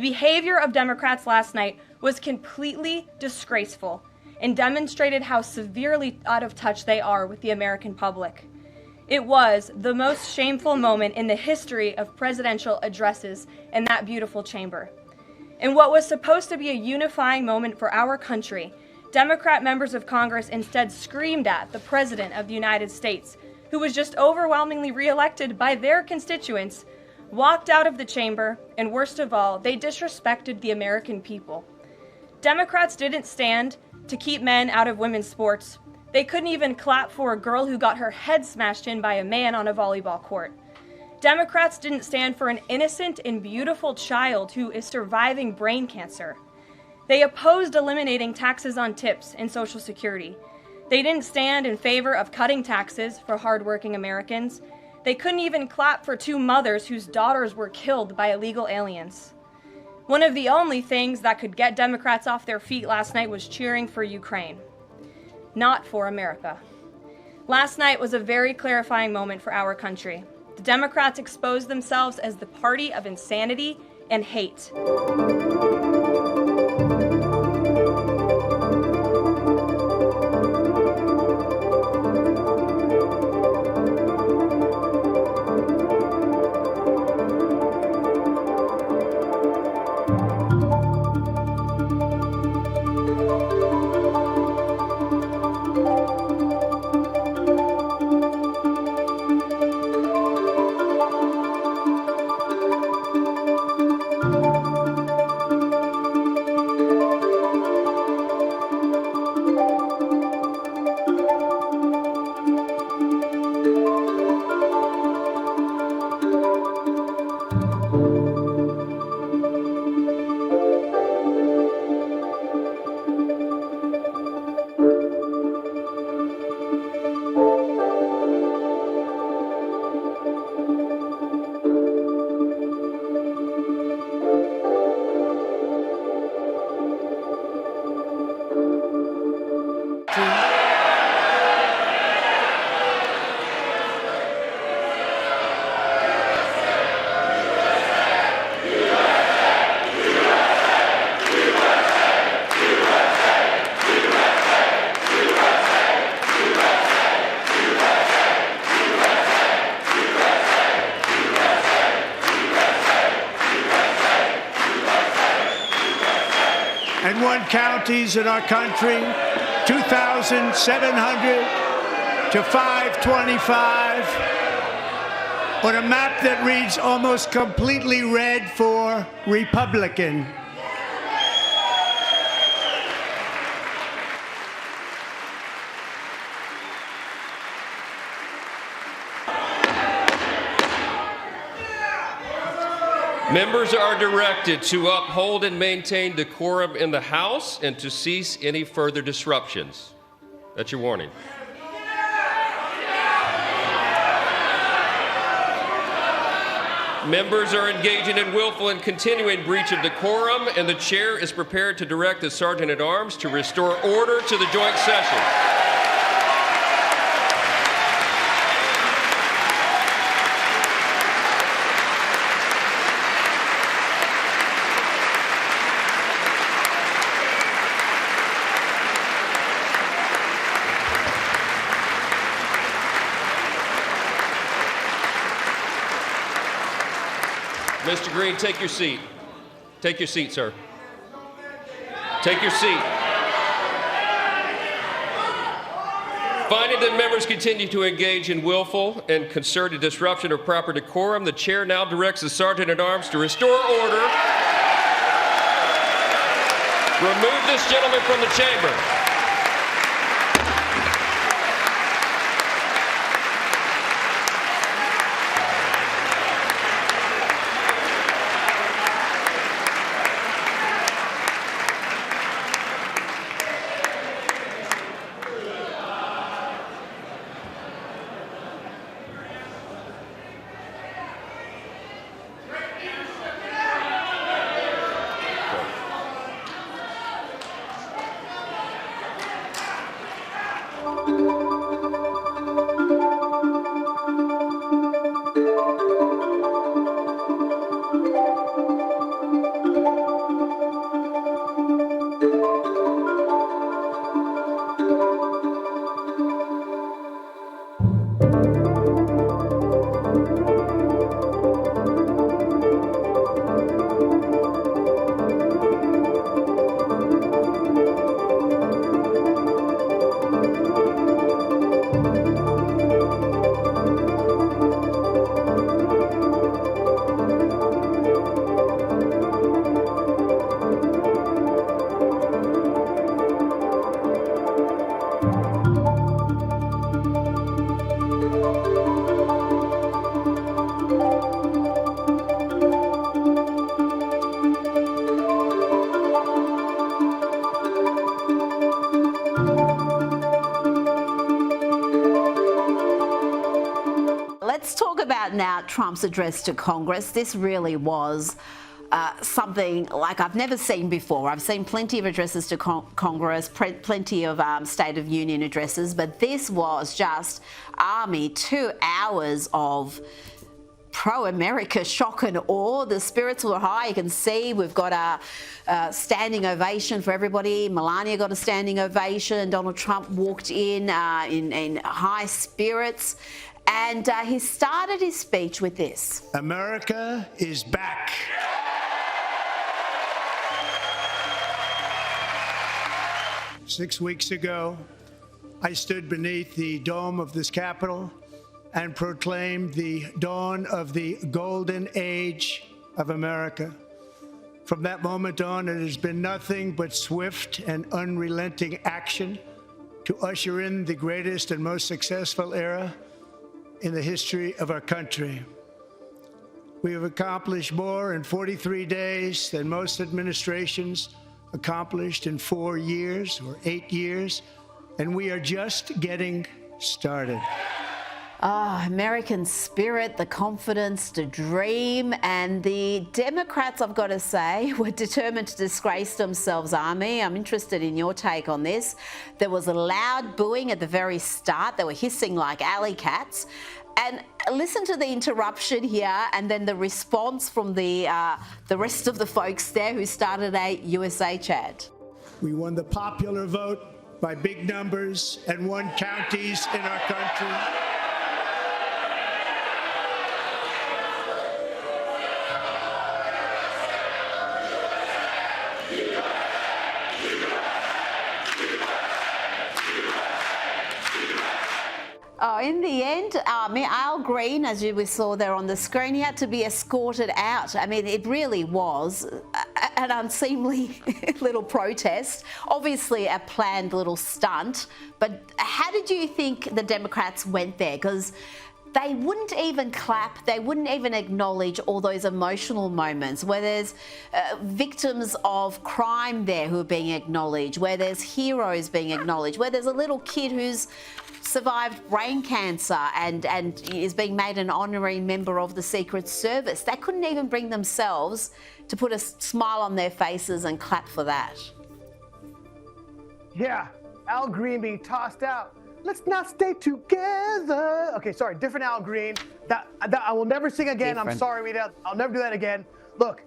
The behavior of Democrats last night was completely disgraceful and demonstrated how severely out of touch they are with the American public. It was the most shameful moment in the history of presidential addresses in that beautiful chamber. In what was supposed to be a unifying moment for our country, Democrat members of Congress instead screamed at the President of the United States, who was just overwhelmingly reelected by their constituents, walked out of the chamber, and worst of all, they disrespected the American people. Democrats didn't stand to keep men out of women's sports. They couldn't even clap for a girl who got her head smashed in by a man on a volleyball court. Democrats didn't stand for an innocent and beautiful child who is surviving brain cancer. They opposed eliminating taxes on tips and Social Security. They didn't stand in favor of cutting taxes for hardworking Americans. They couldn't even clap for two mothers whose daughters were killed by illegal aliens. One of the only things that could get Democrats off their feet last night was cheering for Ukraine, not for America. Last night was a very clarifying moment for our country. The Democrats exposed themselves as the party of insanity and hate. And one counties in our country, 2,700 to 525, on a map that reads almost completely red for Republican. Members are directed to uphold and maintain decorum in the House and to cease any further disruptions. That's your warning. Members are engaging in willful and continuing breach of decorum, and the chair is prepared to direct the Sergeant-at-Arms to restore order to the joint session. Mr. Green, take your seat. Take your seat, sir. Take your seat. Finding that members continue to engage in willful and concerted disruption of proper decorum, the chair now directs the Sergeant-at-Arms to restore order. Remove this gentleman from the chamber. now Trump's address to Congress. This really was something like I've never seen before. I've seen plenty of addresses to Congress, plenty of State of Union addresses, but this was just army 2 hours of pro-America shock and awe. The spirits were high. You can see we've got a standing ovation for everybody. Melania got a standing ovation. Donald Trump walked in high spirits. And he started his speech with this. America is back. Six weeks ago, I stood beneath the dome of this Capitol and proclaimed the dawn of the golden age of America. From that moment on, it has been nothing but swift and unrelenting action to usher in the greatest and most successful era in the history of our country. We have accomplished more in 43 days than most administrations accomplished in 4 years or 8 years, and we are just getting started. American spirit, the confidence, the dream, and the Democrats, I've got to say, were determined to disgrace themselves, Army. I'm interested in your take on this. There was a loud booing at the very start. They were hissing like alley cats. And listen to the interruption here and then the response from the rest of the folks there who started a USA chant. We won the popular vote by big numbers and won counties in our country. In the end, Al Green, as we saw there on the screen, he had to be escorted out. I mean, it really was an unseemly little protest, obviously a planned little stunt. But how did you think the Democrats went there? Because they wouldn't even clap, they wouldn't even acknowledge all those emotional moments where there's victims of crime there who are being acknowledged, where there's heroes being acknowledged, where there's a little kid who's survived brain cancer and is being made an honorary member of the Secret Service. They couldn't even bring themselves to put a smile on their faces and clap for that. Yeah, Al Green being tossed out. Let's not stay together. Okay, sorry, different Al Green. That I will never sing again. Different. I'm sorry, Rita. I'll never do that again. Look,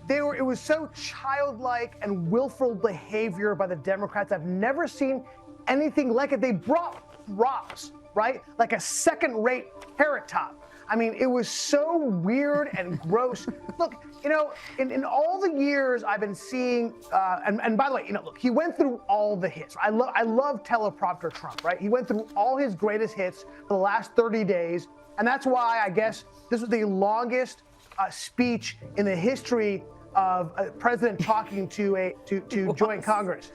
it was so childlike and willful behavior by the Democrats. I've never seen anything like it. They brought props, right? Like a second-rate Carrot Top. I mean, it was so weird and gross. Look, you know, in all the years I've been seeing, and by the way, you know, look, he went through all the hits. I love teleprompter Trump, right? He went through all his greatest hits for the last 30 days, and that's why I guess this was the longest speech in the history of a president talking to joint Congress.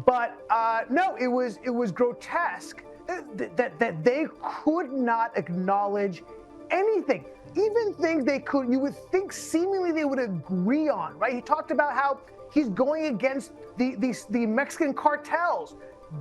But no, it was grotesque that they could not acknowledge anything, even things you would think seemingly they would agree on, right? He talked about how he's going against the Mexican cartels.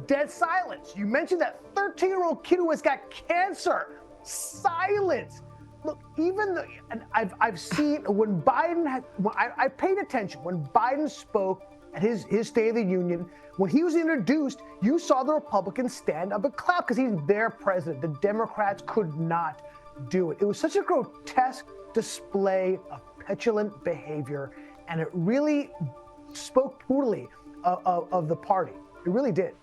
Dead silence. You mentioned that 13-year-old kid who has got cancer. Silence. Look, and I've seen when Biden I paid attention when Biden spoke at his State of the Union. When he was introduced, you saw the Republicans stand up and clap because he's their president. The Democrats could not do it. It was such a grotesque display of petulant behavior, and it really spoke poorly of the party. It really did.